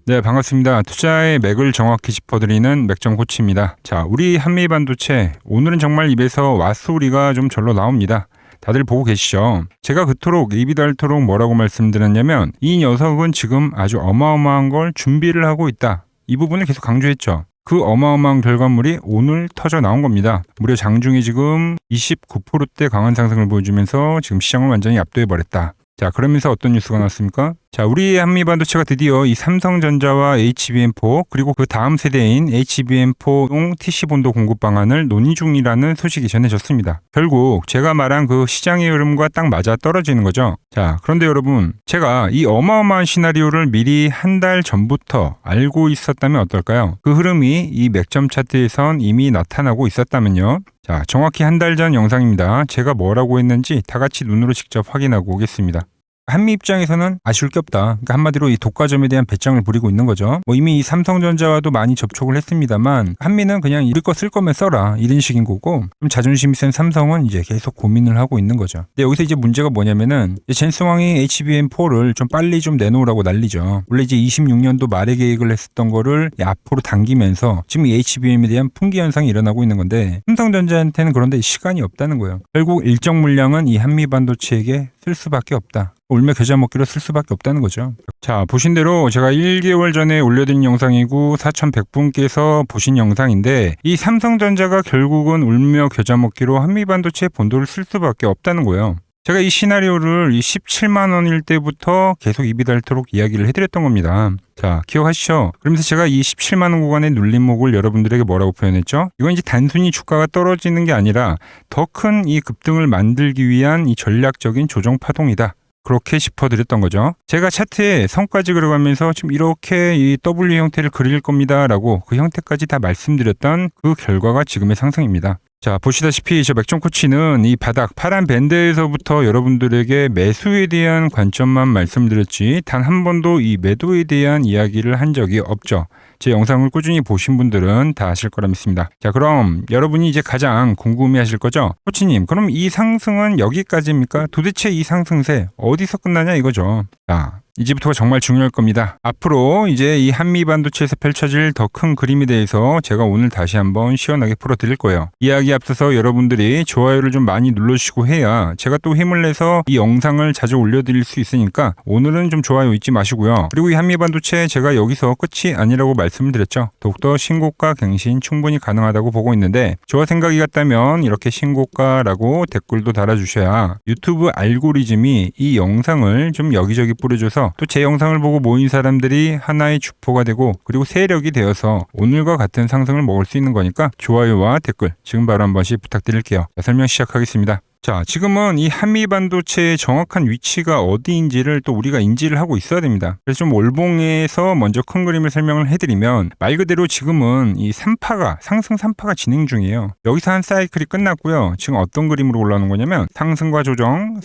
네, 반갑습니다. 투자의 맥을 정확히 짚어드리는 맥점 코치입니다. 자, 우리 한미반도체 오늘은 정말 입에서 왓소리가 좀 절로 나옵니다. 다들 보고 계시죠? 제가 그토록 입이 닳도록 뭐라고 말씀드렸냐면 이 녀석은 지금 아주 어마어마한 걸 준비를 하고 있다. 이 부분을 계속 강조했죠. 그 어마어마한 결과물이 오늘 터져 나온 겁니다. 무려 장중에 지금 29%대 강한 상승을 보여주면서 지금 시장을 완전히 압도해버렸다. 자, 그러면서 어떤 뉴스가 나왔습니까? 자, 우리 한미반도체가 드디어 이 삼성전자와 HBM4 그리고 그 다음 세대인 HBM4용 TC본도 공급 방안을 논의 중이라는 소식이 전해졌습니다. 결국 제가 말한 그 시장의 흐름과 딱 맞아 떨어지는 거죠. 자, 그런데 여러분, 제가 이 어마어마한 시나리오를 미리 한 달 전부터 알고 있었다면 어떨까요? 그 흐름이 이 맥점 차트에선 이미 나타나고 있었다면요. 자, 정확히 한 달 전 영상입니다. 제가 뭐라고 했는지 다 같이 눈으로 직접 확인하고 오겠습니다. 한미 입장에서는 아쉬울 게 없다. 그러니까 한마디로 이 독과점에 대한 배짱을 부리고 있는 거죠. 이미 이 삼성전자와도 많이 접촉을 했습니다만 한미는 그냥 우리 거 쓸 거면 써라 이런 식인 거고, 좀 자존심이 센 삼성은 이제 계속 고민을 하고 있는 거죠. 근데 여기서 이제 문제가 뭐냐면은 젠스왕이 HBM4를 좀 빨리 좀 내놓으라고 난리죠. 원래 이제 26년도 말에 계획을 했었던 거를 앞으로 당기면서 지금 이 HBM에 대한 풍기 현상이 일어나고 있는 건데, 삼성전자한테는 그런데 시간이 없다는 거예요. 결국 일정 물량은 이 한미 반도체에게 쓸 수밖에 없다. 울며 겨자 먹기로 쓸 수밖에 없다는 거죠. 자, 보신 대로 제가 1개월 전에 올려드린 영상이고 4,100분께서 보신 영상인데, 이 삼성전자가 결국은 울며 겨자 먹기로 한미반도체 본도를 쓸 수밖에 없다는 거예요. 제가 이 시나리오를 이 17만 원일 때부터 계속 입이 닳도록 이야기를 해드렸던 겁니다. 자, 기억하시죠? 그러면서 제가 이 17만 원 구간의 눌림목을 여러분들에게 뭐라고 표현했죠? 이건 이제 단순히 주가가 떨어지는 게 아니라 더 큰 이 급등을 만들기 위한 이 전략적인 조정 파동이다. 그렇게 짚어드렸던 거죠. 제가 차트에 선까지 그려가면서 지금 이렇게 이 W 형태를 그릴 겁니다 라고 그 형태까지 다 말씀드렸던 그 결과가 지금의 상승입니다. 자, 보시다시피 저 맥점 코치는 이 바닥 파란 밴드에서부터 여러분들에게 매수에 대한 관점만 말씀드렸지 단 한 번도 이 매도에 대한 이야기를 한 적이 없죠. 제 영상을 꾸준히 보신 분들은 다 아실 거라 믿습니다. 자, 그럼 여러분이 이제 가장 궁금해 하실 거죠? 코치님, 그럼 이 상승은 여기까지입니까? 도대체 이 상승세 어디서 끝나냐 이거죠. 자, 이제부터가 정말 중요할 겁니다. 앞으로 이제 이 한미 반도체에서 펼쳐질 더 큰 그림에 대해서 제가 오늘 다시 한번 시원하게 풀어드릴 거예요. 이야기 앞서서 여러분들이 좋아요를 좀 많이 눌러주시고 해야 제가 또 힘을 내서 이 영상을 자주 올려드릴 수 있으니까 오늘은 좀 좋아요 잊지 마시고요. 그리고 이 한미 반도체 제가 여기서 끝이 아니라고 말씀을 드렸죠. 더욱더 신고가 갱신 충분히 가능하다고 보고 있는데, 저와 생각이 같다면 이렇게 신고가라고 댓글도 달아주셔야 유튜브 알고리즘이 이 영상을 좀 여기저기 뿌려줘서 또 제 영상을 보고 모인 사람들이 하나의 주포가 되고 그리고 세력이 되어서 오늘과 같은 상승을 먹을 수 있는 거니까 좋아요와 댓글 지금 바로 한 번씩 부탁드릴게요. 자, 설명 시작하겠습니다. 자, 지금은 이 한미 반도체의 정확한 위치가 어디인지를 또 우리가 인지를 하고 있어야 됩니다. 그래서 좀 월봉에서 먼저 큰 그림을 설명을 해드리면, 말 그대로 지금은 이 상승 3파가 진행 중이에요. 여기서 한 사이클이 끝났고요. 지금 어떤 그림으로 올라오는 거냐면 상승과 조정,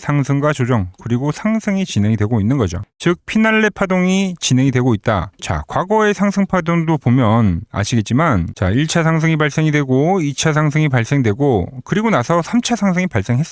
그리고 상승이 진행이 되고 있는 거죠. 즉 피날레 파동이 진행이 되고 있다. 자, 과거의 상승 파동도 보면 아시겠지만, 자, 1차 상승이 발생이 되고 2차 상승이 발생되고 그리고 나서 3차 상승이 발생했습니다.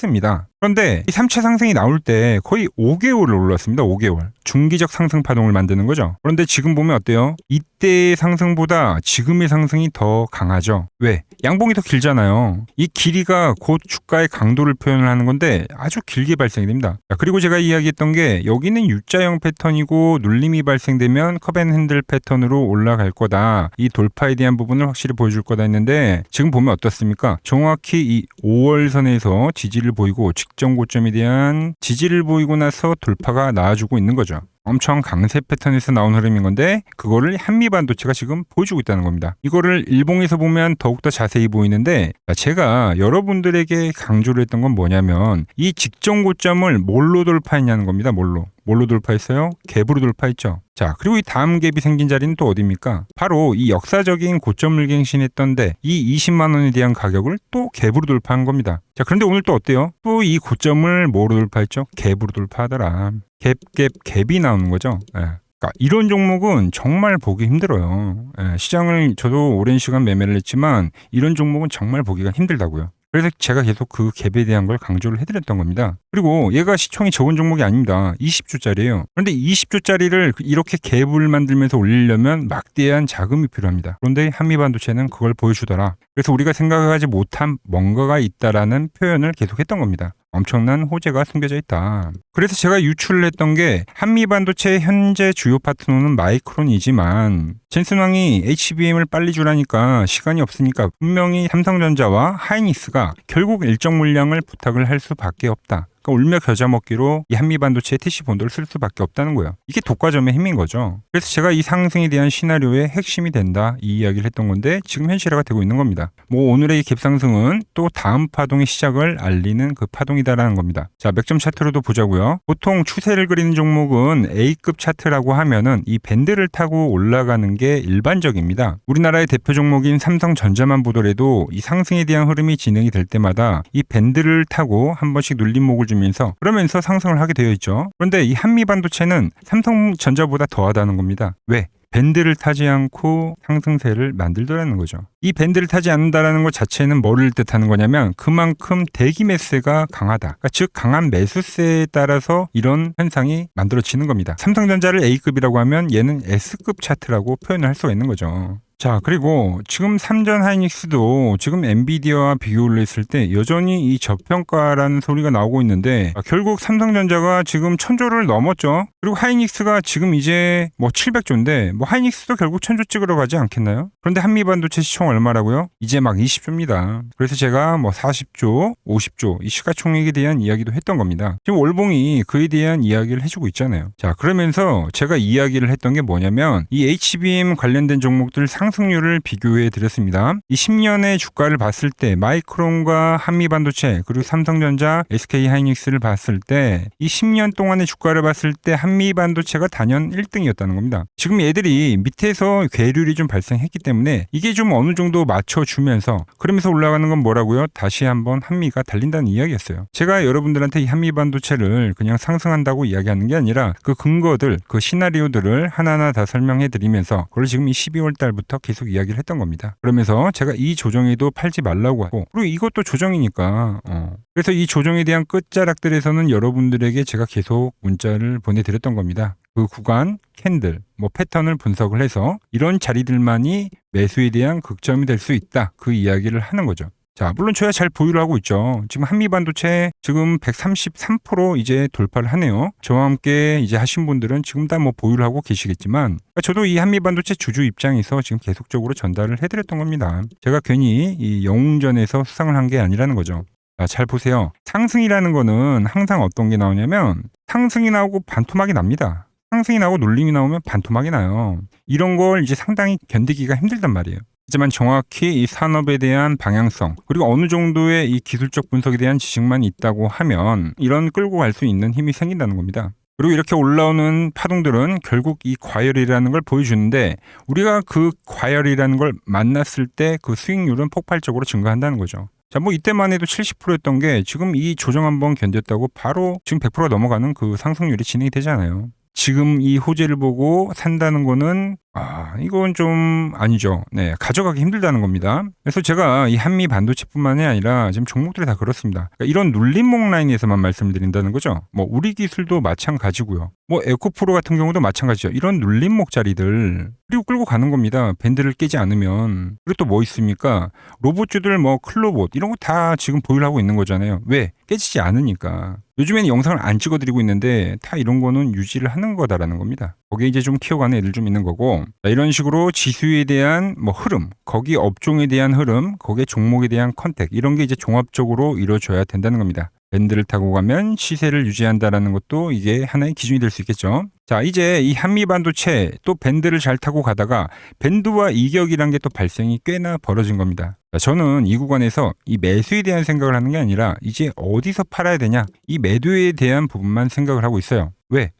그런데 이 3차 상승이 나올 때 거의 5개월을 올랐습니다. 5개월. 중기적 상승 파동을 만드는 거죠. 그런데 지금 보면 어때요? 이때의 상승보다 지금의 상승이 더 강하죠. 왜? 양봉이 더 길잖아요. 이 길이가 곧 주가의 강도를 표현을 하는 건데 아주 길게 발생이 됩니다. 자, 그리고 제가 이야기했던 게 여기는 U자형 패턴이고 눌림이 발생되면 컵앤핸들 패턴으로 올라갈 거다. 이 돌파에 대한 부분을 확실히 보여줄 거다 했는데, 지금 보면 어떻습니까? 정확히 이 5월선에서 지지를 보이고 직전 고점에 대한 지지를 보이고 나서 돌파가 나와주고 있는 거죠. 엄청 강세 패턴에서 나온 흐름인 건데 그거를 한미 반도체가 지금 보여주고 있다는 겁니다. 이거를 일봉에서 보면 더욱더 자세히 보이는데, 제가 여러분들에게 강조를 했던 건 뭐냐면 이 직전 고점을 뭘로 돌파했냐는 겁니다. 뭘로 돌파했어요? 갭으로 돌파했죠. 자, 그리고 이 다음 갭이 생긴 자리는 또 어디입니까? 바로 이 역사적인 고점을 갱신했던데 이 20만 원에 대한 가격을 또 갭으로 돌파한 겁니다. 자, 그런데 오늘 또 어때요? 또 이 고점을 뭐로 돌파했죠? 갭으로 돌파하더라. 갭이 나오는 거죠. 그러니까 이런 종목은 정말 보기 힘들어요. 시장을 저도 오랜 시간 매매를 했지만 이런 종목은 정말 보기가 힘들다고요. 그래서 제가 계속 그 갭에 대한 걸 강조를 해드렸던 겁니다. 그리고 얘가 시총이 적은 종목이 아닙니다. 20조짜리예요. 그런데 20조짜리를 이렇게 갭을 만들면서 올리려면 막대한 자금이 필요합니다. 그런데 한미반도체는 그걸 보여주더라. 그래서 우리가 생각하지 못한 뭔가가 있다라는 표현을 계속했던 겁니다. 엄청난 호재가 숨겨져 있다. 그래서 제가 유출을 했던 게 한미반도체의 현재 주요 파트너는 마이크론이지만 젠슨 왕이 HBM을 빨리 주라니까 시간이 없으니까 분명히 삼성전자와 하이닉스가 결국 일정 물량을 부탁을 할 수밖에 없다. 울며 겨자 먹기로 이 한미반도체의 TC 본도를 쓸 수밖에 없다는 거예요. 이게 독과점의 힘인 거죠. 그래서 제가 이 상승에 대한 시나리오의 핵심이 된다 이 이야기를 했던 건데 지금 현실화가 되고 있는 겁니다. 오늘의 이 갭상승은 또 다음 파동의 시작을 알리는 그 파동이다라는 겁니다. 자, 맥점 차트로도 보자고요. 보통 추세를 그리는 종목은 A급 차트라고 하면은 이 밴드를 타고 올라가는 게 일반적입니다. 우리나라의 대표 종목인 삼성전자만 보더라도 이 상승에 대한 흐름이 진행이 될 때마다 이 밴드를 타고 한 번씩 눌림목을 그러면서 상승을 하게 되어 있죠. 그런데 이 한미반도체는 삼성전자보다 더하다는 겁니다. 왜? 밴드를 타지 않고 상승세를 만들더라는 거죠. 이 밴드를 타지 않는다라는 것 자체는 뭐를 뜻하는 거냐면 그만큼 대기 매수세가 강하다. 그러니까 즉 강한 매수세에 따라서 이런 현상이 만들어지는 겁니다. 삼성전자를 A급이라고 하면 얘는 S급 차트라고 표현을 할 수가 있는 거죠. 자, 그리고 지금 삼전 하이닉스도 지금 엔비디아와 비교를 했을 때 여전히 이 저평가라는 소리가 나오고 있는데 결국 삼성전자가 지금 1000조를 넘었죠. 그리고 하이닉스가 지금 이제 700조인데 하이닉스도 결국 1000조 찍으러 가지 않겠나요? 그런데 한미반도체 시총 얼마라고요? 이제 막 20조입니다. 그래서 제가 40조, 50조 이 시가총액에 대한 이야기도 했던 겁니다. 지금 월봉이 그에 대한 이야기를 해주고 있잖아요. 자, 그러면서 제가 이야기를 했던 게 뭐냐면 이 HBM 관련된 종목들 상승률을 비교해 드렸습니다. 이 10년의 주가를 봤을 때 마이크론과 한미반도체 그리고 삼성전자, SK하이닉스를 봤을 때 이 10년 동안의 주가를 봤을 때 한미반도체가 단연 1등이었다는 겁니다. 지금 얘들이 밑에서 괴률이 좀 발생했기 때문에 이게 좀 어느 정도 맞춰주면서 그러면서 올라가는 건 뭐라고요? 다시 한번 한미가 달린다는 이야기였어요. 제가 여러분들한테 이 한미반도체를 그냥 상승한다고 이야기하는 게 아니라 그 근거들, 그 시나리오들을 하나하나 다 설명해 드리면서 그걸 지금 이 12월 달부터 계속 이야기를 했던 겁니다. 그러면서 제가 이 조정에도 팔지 말라고 하고 그리고 이것도 조정이니까 그래서 이 조정에 대한 끝자락들에서는 여러분들에게 제가 계속 문자를 보내드렸던 겁니다. 그 구간, 캔들, 패턴을 분석을 해서 이런 자리들만이 매수에 대한 극점이 될 수 있다. 그 이야기를 하는 거죠. 자, 물론 저야 잘 보유를 하고 있죠. 지금 한미반도체 지금 133% 이제 돌파를 하네요. 저와 함께 이제 하신 분들은 지금 다 보유를 하고 계시겠지만 저도 이 한미반도체 주주 입장에서 지금 계속적으로 전달을 해드렸던 겁니다. 제가 괜히 이 영웅전에서 수상을 한 게 아니라는 거죠. 자, 잘 보세요. 상승이라는 거는 항상 어떤 게 나오냐면 상승이 나오고 반토막이 납니다. 상승이 나오고 눌림이 나오면 반토막이 나요. 이런 걸 이제 상당히 견디기가 힘들단 말이에요. 하지만 정확히 이 산업에 대한 방향성 그리고 어느 정도의 이 기술적 분석에 대한 지식만 있다고 하면 이런 끌고 갈 수 있는 힘이 생긴다는 겁니다. 그리고 이렇게 올라오는 파동들은 결국 이 과열이라는 걸 보여주는데 우리가 그 과열이라는 걸 만났을 때 그 수익률은 폭발적으로 증가한다는 거죠. 자, 이때만 해도 70%였던 게 지금 이 조정 한번 견뎠다고 바로 지금 100%가 넘어가는 그 상승률이 진행이 되잖아요. 지금 이 호재를 보고 산다는 거는 이건 좀 아니죠. 네, 가져가기 힘들다는 겁니다. 그래서 제가 이 한미 반도체뿐만이 아니라 지금 종목들이 다 그렇습니다. 그러니까 이런 눌림목 라인에서만 말씀드린다는 거죠. 우리 기술도 마찬가지고요. 에코프로 같은 경우도 마찬가지죠. 이런 눌림목 자리들 그리고 끌고 가는 겁니다. 밴드를 깨지 않으면. 그리고 또 있습니까? 로봇주들 클로봇 이런 거 다 지금 보유를 하고 있는 거잖아요. 왜? 깨지지 않으니까. 요즘에는 영상을 안 찍어드리고 있는데 다 이런 거는 유지를 하는 거다라는 겁니다. 거기에 이제 좀 키워가는 애들 좀 있는 거고 이런 식으로 지수에 대한 흐름, 거기 업종에 대한 흐름, 거기에 종목에 대한 컨택 이런 게 이제 종합적으로 이루어져야 된다는 겁니다. 밴드를 타고 가면 시세를 유지한다라는 것도 이게 하나의 기준이 될 수 있겠죠. 자, 이제 이 한미반도체 또 밴드를 잘 타고 가다가 밴드와 이격이란 게 또 발생이 꽤나 벌어진 겁니다. 자, 저는 이 구간에서 이 매수에 대한 생각을 하는 게 아니라 이제 어디서 팔아야 되냐 이 매도에 대한 부분만 생각을 하고 있어요. 왜?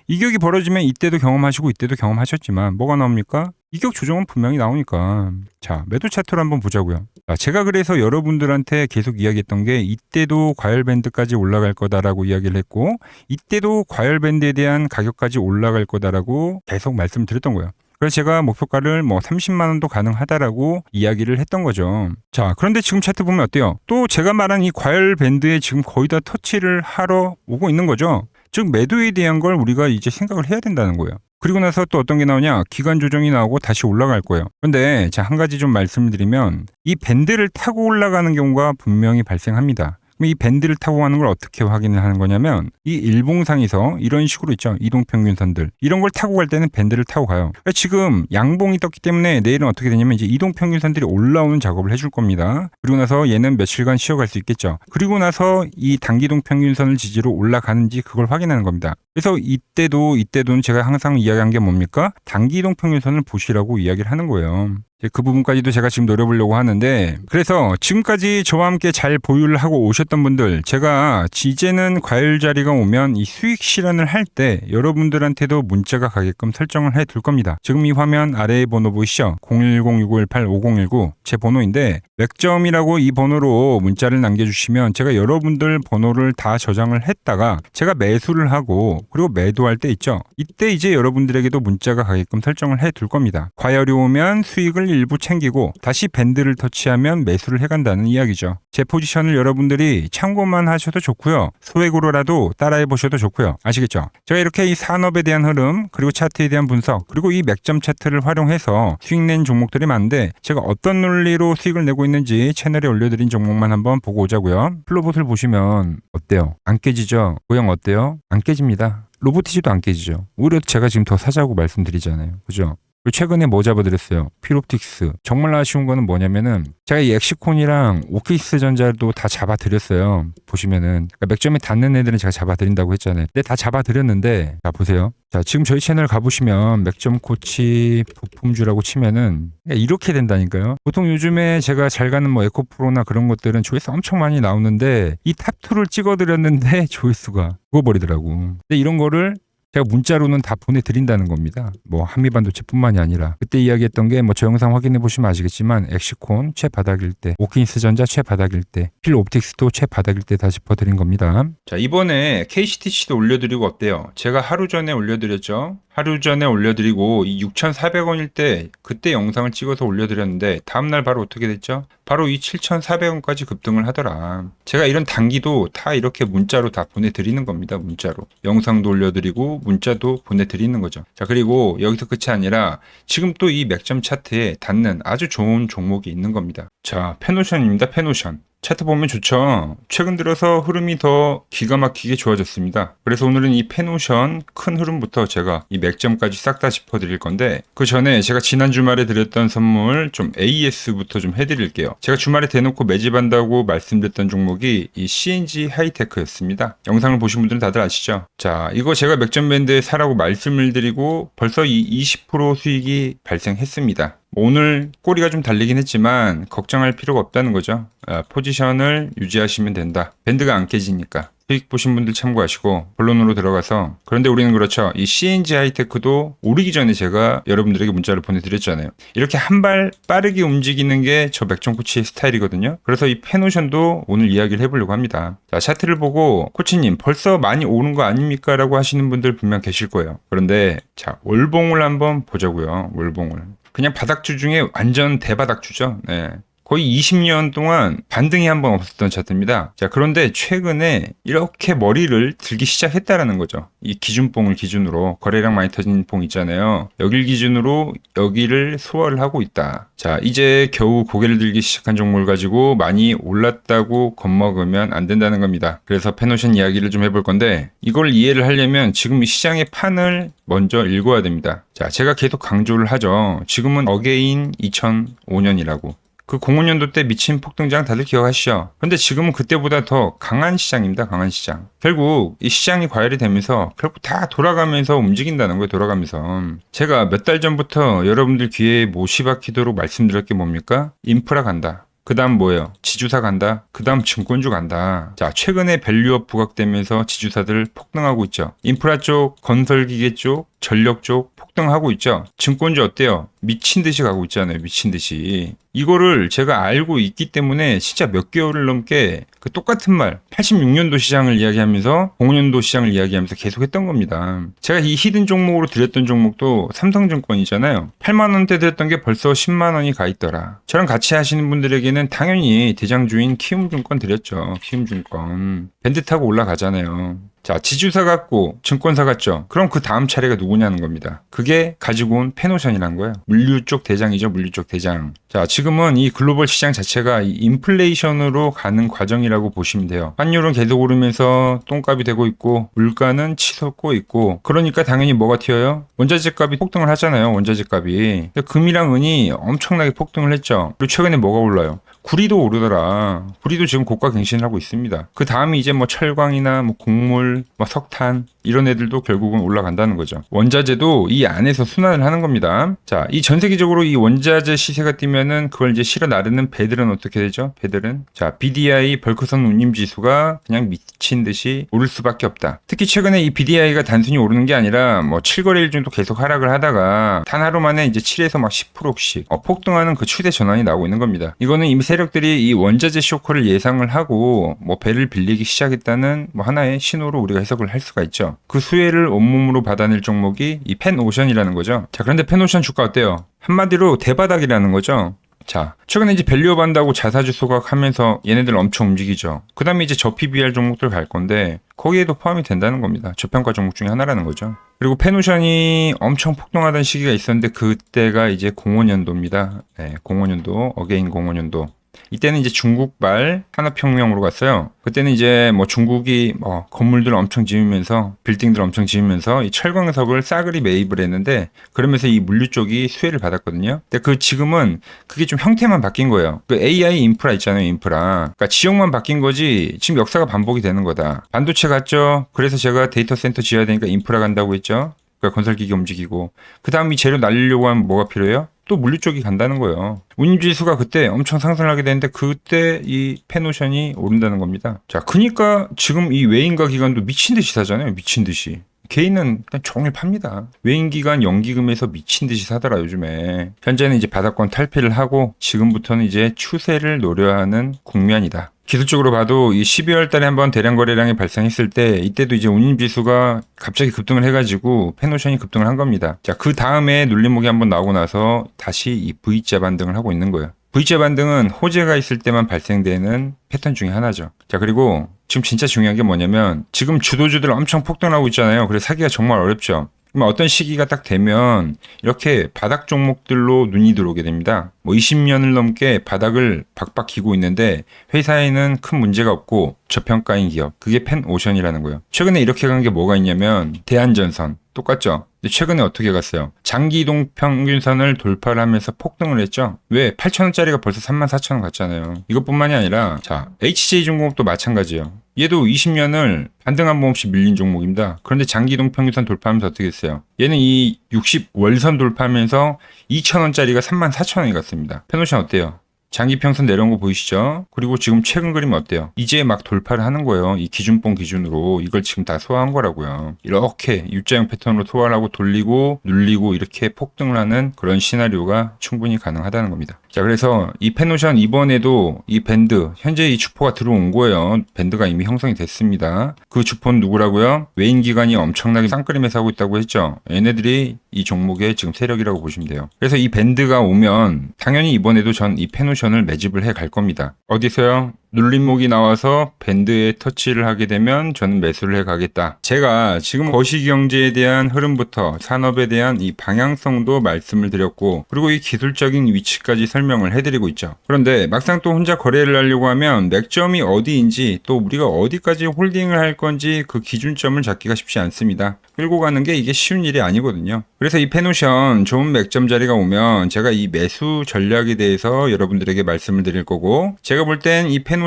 이격이 벌어지면 이때도 경험하시고 이때도 경험하셨지만 뭐가 나옵니까? 이격 조정은 분명히 나오니까. 자, 매도 차트로 한번 보자고요. 자, 제가 그래서 여러분들한테 계속 이야기했던 게 이때도 과열밴드까지 올라갈 거다라고 이야기를 했고 이때도 과열밴드에 대한 가격까지 올라갈 거다라고 계속 말씀드렸던 거예요. 그래서 제가 목표가를 뭐 30만 원도 가능하다라고 이야기를 했던 거죠. 자, 그런데 지금 차트 보면 어때요? 또 제가 말한 이 과열 밴드에 지금 거의 다 터치를 하러 오고 있는 거죠. 즉 매도에 대한 걸 우리가 이제 생각을 해야 된다는 거예요. 그리고 나서 또 어떤 게 나오냐? 기간 조정이 나오고 다시 올라갈 거예요. 그런데 자, 한 가지 좀 말씀을 드리면 이 밴드를 타고 올라가는 경우가 분명히 발생합니다. 그럼 이 밴드를 타고 가는 걸 어떻게 확인을 하는 거냐면 이 일봉상에서 이런 식으로 있죠. 이동평균선들. 이런 걸 타고 갈 때는 밴드를 타고 가요. 그러니까 지금 양봉이 떴기 때문에 내일은 어떻게 되냐면 이제 이동평균선들이 올라오는 작업을 해줄 겁니다. 그리고 나서 얘는 며칠간 쉬어갈 수 있겠죠. 그리고 나서 이 단기동평균선을 지지로 올라가는지 그걸 확인하는 겁니다. 그래서 이때도는 제가 항상 이야기한 게 뭡니까? 단기이동평균선을 보시라고 이야기를 하는 거예요. 그 부분까지도 제가 지금 노려보려고 하는데, 그래서 지금까지 저와 함께 잘 보유를 하고 오셨던 분들, 제가 이제는 과열 자리가 오면 이 수익 실현을 할 때 여러분들한테도 문자가 가게끔 설정을 해 둘 겁니다. 지금 이 화면 아래에 번호 보이시죠? 010-6518-5019 제 번호인데 맥점이라고 이 번호로 문자를 남겨주시면 제가 여러분들 번호를 다 저장을 했다가 제가 매수를 하고 그리고 매도할 때 있죠. 이때 이제 여러분들에게도 문자가 가게끔 설정을 해 둘 겁니다. 과열이 오면 수익을 일부 챙기고 다시 밴드를 터치하면 매수를 해간다는 이야기죠. 제 포지션을 여러분들이 참고만 하셔도 좋고요. 소액으로라도 따라해 보셔도 좋고요. 아시겠죠? 제가 이렇게 이 산업에 대한 흐름 그리고 차트에 대한 분석 그리고 이 맥점 차트를 활용해서 수익 낸 종목들이 많은데 제가 어떤 논리로 수익을 내고 있는지 채널에 올려드린 종목만 한번 보고 오자고요. 플로봇을 보시면 어때요? 안 깨지죠? 모양 어때요? 안 깨집니다. 로보티지도 안 깨지죠. 오히려 제가 지금 더 사자고 말씀드리잖아요. 그죠? 최근에 뭐 잡아드렸어요? 필옵틱스. 정말 아쉬운 거는 뭐냐면은 제가 이 엑시콘이랑 오키스 전자도 다 잡아드렸어요. 보시면은 그러니까 맥점에 닿는 애들은 제가 잡아드린다고 했잖아요. 근데 다 잡아드렸는데 자 보세요. 자 지금 저희 채널 가보시면 맥점 코치 부품주라고 치면은 이렇게 된다니까요. 보통 요즘에 제가 잘 가는 뭐 에코프로나 그런 것들은 조회수 엄청 많이 나오는데 이 탑2를 찍어드렸는데 조회수가 죽어버리더라고. 근데 이런 거를 제가 문자로는 다 보내드린다는 겁니다. 뭐 한미반도체뿐만이 아니라 그때 이야기했던 게 뭐 저 영상 확인해 보시면 아시겠지만 엑시콘 최바닥일 때, 오킨스 전자 최바닥일 때, 필옵틱스도 최바닥일 때 다 짚어드린 겁니다. 자 이번에 KCTC도 올려드리고 어때요? 제가 하루 전에 올려드렸죠. 하루 전에 올려드리고 이 6,400원일 때 그때 영상을 찍어서 올려드렸는데 다음날 바로 어떻게 됐죠? 바로 이 7,400원까지 급등을 하더라. 제가 이런 단기도 다 이렇게 문자로 다 보내드리는 겁니다. 문자로. 영상도 올려드리고 문자도 보내드리는 거죠. 자 그리고 여기서 끝이 아니라 지금 또 이 맥점 차트에 닿는 아주 좋은 종목이 있는 겁니다. 자 페노션입니다. 페노션. 차트 보면 좋죠. 최근 들어서 흐름이 더 기가 막히게 좋아졌습니다. 그래서 오늘은 이 페노션 큰 흐름부터 제가 이 맥점까지 싹 다 짚어드릴 건데 그 전에 제가 지난 주말에 드렸던 선물 좀 AS부터 좀 해드릴게요. 제가 주말에 대놓고 매집한다고 말씀드렸던 종목이 이 CNG 하이테크였습니다. 영상을 보신 분들은 다들 아시죠? 자 이거 제가 맥점 밴드에 사라고 말씀을 드리고 벌써 이 20% 수익이 발생했습니다. 오늘 꼬리가 좀 달리긴 했지만 걱정할 필요가 없다는 거죠. 포지션을 유지하시면 된다. 밴드가 안 깨지니까. 수익 보신 분들 참고하시고 본론으로 들어가서 그런데 우리는 그렇죠. 이 CNG 하이테크도 오르기 전에 제가 여러분들에게 문자를 보내드렸잖아요. 이렇게 한 발 빠르게 움직이는 게 저 맥점 코치의 스타일이거든요. 그래서 이 페노션도 오늘 이야기를 해보려고 합니다. 자 차트를 보고 코치님 벌써 많이 오른 거 아닙니까? 라고 하시는 분들 분명 계실 거예요. 그런데 자 월봉을 한번 보자고요. 월봉을. 그냥 바닥주 중에 완전 대바닥주죠. 네. 거의 20년 동안 반등이 한 번 없었던 차트입니다. 자, 그런데 최근에 이렇게 머리를 들기 시작했다라는 거죠. 이 기준봉을 기준으로 거래량 많이 터진 봉 있잖아요. 여길 기준으로 여기를 소화를 하고 있다. 자, 이제 겨우 고개를 들기 시작한 종목을 가지고 많이 올랐다고 겁먹으면 안 된다는 겁니다. 그래서 페노션 이야기를 좀 해볼 건데 이걸 이해를 하려면 지금 이 시장의 판을 먼저 읽어야 됩니다. 자, 제가 계속 강조를 하죠. 지금은 어게인 2005년이라고. 그 05년도 때 미친 폭등장 다들 기억하시죠? 근데 지금은 그때보다 더 강한 시장입니다. 강한 시장. 결국 이 시장이 과열이 되면서 결국 다 돌아가면서 움직인다는 거예요. 돌아가면서. 제가 몇 달 전부터 여러분들 귀에 못이 박히도록 말씀드릴 게 뭡니까? 인프라 간다. 그 다음 뭐예요? 지주사 간다. 그 다음 증권주 간다. 자, 최근에 밸류업 부각되면서 지주사들 폭등하고 있죠. 인프라 쪽, 건설기계 쪽, 전력 쪽 폭등하고 있죠. 증권주 어때요? 미친 듯이 가고 있잖아요. 미친 듯이. 이거를 제가 알고 있기 때문에 진짜 몇 개월을 넘게 그 똑같은 말 86년도 시장을 이야기하면서 05년도 시장을 이야기하면서 계속 했던 겁니다. 제가 이 히든 종목으로 드렸던 종목도 삼성증권이잖아요. 8만 원대 드렸던 게 벌써 10만 원이 가 있더라. 저랑 같이 하시는 분들에게는 당연히 대장주인 키움증권 드렸죠. 키움증권. 밴드 타고 올라가잖아요. 자, 지주사 같고 증권사 같죠. 그럼 그 다음 차례가 누구냐는 겁니다. 그게 가지고 온 페노션이란 거예요. 물류 쪽 대장이죠. 물류 쪽 대장. 자, 지금은 이 글로벌 시장 자체가 이 인플레이션으로 가는 과정이라고 보시면 돼요. 환율은 계속 오르면서 똥값이 되고 있고 물가는 치솟고 있고, 그러니까 당연히 뭐가 튀어요? 원자재 값이 폭등을 하잖아요. 원자재 값이. 금이랑 은이 엄청나게 폭등을 했죠. 그리고 최근에 뭐가 올라요? 구리도 오르더라. 구리도 지금 고가 갱신을 하고 있습니다. 그 다음에 이제 뭐 철광이나 뭐 곡물, 뭐 석탄 이런 애들도 결국은 올라간다는 거죠. 원자재도 이 안에서 순환을 하는 겁니다. 자, 이 전 세계적으로 이 원자재 시세가 뛰면은 그걸 이제 실어 나르는 배들은 어떻게 되죠? 배들은 자, BDI 벌크선 운임 지수가 그냥 미친 듯이 오를 수밖에 없다. 특히 최근에 이 BDI가 단순히 오르는 게 아니라 뭐 7거래일 정도 계속 하락을 하다가 단 하루 만에 이제 7에서 막 10%씩 폭등하는 그 추세 전환이 나오고 있는 겁니다. 이거는 이미 세력들이 이 원자재 쇼크를 예상을 하고 뭐 배를 빌리기 시작했다는 뭐 하나의 신호로 우리가 해석을 할 수가 있죠. 그 수혜를 온몸으로 받아낼 종목이 이 펜오션이라는 거죠. 자, 그런데 펜오션 주가 어때요? 한마디로 대바닥이라는 거죠. 자, 최근에 이제 밸류업 한다고 자사주 소각하면서 얘네들 엄청 움직이죠. 그 다음에 이제 저PBR 종목들 갈 건데 거기에도 포함이 된다는 겁니다. 저평가 종목 중에 하나라는 거죠. 그리고 펜오션이 엄청 폭등하던 시기가 있었는데 그때가 이제 05년도입니다. 네, 05년도, 어게인 05년도. 이때는 이제 중국발 산업혁명으로 갔어요. 그때는 이제 뭐 중국이 뭐 건물들 엄청 지으면서 빌딩들 엄청 지으면서 이 철광석을 싸그리 매입을 했는데 그러면서 이 물류 쪽이 수혜를 받았거든요. 근데 그 지금은 그게 좀 형태만 바뀐 거예요. 그 AI 인프라 있잖아요, 인프라. 그러니까 지역만 바뀐 거지 지금 역사가 반복이 되는 거다. 반도체 갔죠. 그래서 제가 데이터 센터 지어야 되니까 인프라 간다고 했죠. 그러니까 건설기기 움직이고 그 다음 이 재료 날리려고 하면 뭐가 필요해요? 또 물류 쪽이 간다는 거예요. 운임지수가 그때 엄청 상승을 하게 되는데 그때 이 펜오션이 오른다는 겁니다. 자, 그러니까 지금 이 외인가 기관도 미친 듯이 사잖아요. 미친 듯이. 개인은 그냥 종일 팝니다. 외인기관 연기금에서 미친 듯이 사더라 요즘에. 현재는 이제 바닥권 탈피를 하고 지금부터는 이제 추세를 노려하는 국면이다. 기술적으로 봐도 이 12월 달에 한번 대량 거래량이 발생했을 때 이때도 이제 운임지수가 갑자기 급등을 해가지고 펜오션이 급등을 한 겁니다. 자, 그 다음에 눌림목이 한번 나오고 나서 다시 이 V자 반등을 하고 있는 거예요. V자 반등은 호재가 있을 때만 발생되는 패턴 중에 하나죠. 자, 그리고 지금 진짜 중요한 게 뭐냐면 지금 주도주들 엄청 폭등하고 있잖아요. 그래서 사기가 정말 어렵죠. 그럼 어떤 시기가 딱 되면 이렇게 바닥 종목들로 눈이 들어오게 됩니다. 뭐 20년을 넘게 바닥을 박박 기고 있는데 회사에는 큰 문제가 없고 저평가인 기업. 그게 펜오션이라는 거예요. 최근에 이렇게 간 게 뭐가 있냐면 대한전선. 똑같죠? 근데 최근에 어떻게 갔어요? 장기 이동 평균선을 돌파를 하면서 폭등을 했죠? 왜? 8,000원짜리가 벌써 34,000원 갔잖아요. 이것뿐만이 아니라 자, HJ중공업도 마찬가지예요. 얘도 20년을 반등 한 번 없이 밀린 종목입니다. 그런데 장기 이동 평균선 돌파하면서 어떻게 했어요? 얘는 이 60월선 돌파하면서 2,000원짜리가 34,000원이 갔습니다. 펜오션 어때요? 장기평선 내려온 거 보이시죠? 그리고 지금 최근 그림 어때요? 이제 막 돌파를 하는 거예요. 이 기준봉 기준으로 이걸 지금 다 소화한 거라고요. 이렇게 U자형 패턴으로 소화를 하고 돌리고 눌리고 이렇게 폭등을 하는 그런 시나리오가 충분히 가능하다는 겁니다. 자, 그래서 이 펜오션 이번에도 이 밴드 현재 이 주포가 들어온 거예요. 밴드가 이미 형성이 됐습니다. 그 주포는 누구라고요? 외인 기관이 엄청나게 쌍끌림에서 하고 있다고 했죠. 얘네들이 이 종목의 지금 세력이라고 보시면 돼요. 그래서 이 밴드가 오면 당연히 이번에도 전 이 펜오션을 매집을 해 갈 겁니다. 어디서요? 눌림목이 나와서 밴드에 터치를 하게 되면 저는 매수를 해 가겠다. 제가 지금 거시경제에 대한 흐름부터 산업에 대한 이 방향성도 말씀을 드렸고 그리고 이 기술적인 위치까지 설명을 해드리고 있죠. 그런데 막상 또 혼자 거래를 하려고 하면 맥점이 어디인지 또 우리가 어디까지 홀딩을 할 건지 그 기준점을 잡기가 쉽지 않습니다. 끌고 가는 게 이게 쉬운 일이 아니거든요. 그래서 이 펜오션 좋은 맥점 자리가 오면 제가 이 매수 전략에 대해서 여러분들에게 말씀을 드릴 거고 제가 볼 땐 이 펜오션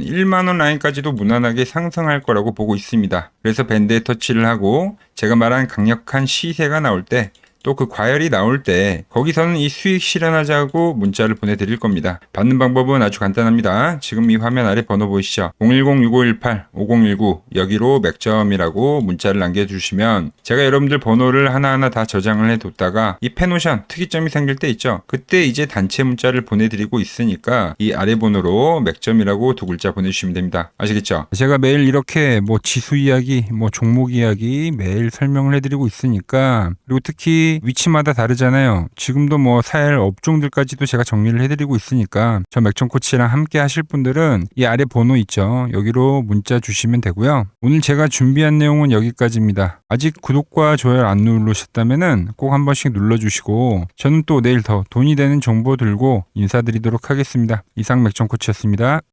1만원 라인까지도 무난하게 상승할 거라고 보고 있습니다. 그래서 밴드에 터치를 하고 제가 말한 강력한 시세가 나올 때 또 그 과열이 나올 때 거기서는 이 수익 실현하자고 문자를 보내드릴 겁니다. 받는 방법은 아주 간단합니다. 지금 이 화면 아래 번호 보이시죠? 010-6518-5019 여기로 맥점이라고 문자를 남겨주시면 제가 여러분들 번호를 하나하나 다 저장을 해뒀다가 이 페노션 특이점이 생길 때 있죠? 그때 이제 단체 문자를 보내드리고 있으니까 이 아래 번호로 맥점이라고 두 글자 보내주시면 됩니다. 아시겠죠? 제가 매일 이렇게 뭐 지수 이야기, 뭐 종목 이야기 매일 설명을 해드리고 있으니까, 그리고 특히 위치마다 다르잖아요. 지금도 뭐 살 업종들까지도 제가 정리를 해드리고 있으니까 저 맥점 코치랑 함께 하실 분들은 이 아래 번호 있죠? 여기로 문자 주시면 되고요. 오늘 제가 준비한 내용은 여기까지입니다. 아직 구독과 좋아요 안 누르셨다면은 꼭 한 번씩 눌러주시고, 저는 또 내일 더 돈이 되는 정보 들고 인사드리도록 하겠습니다. 이상 맥점 코치였습니다.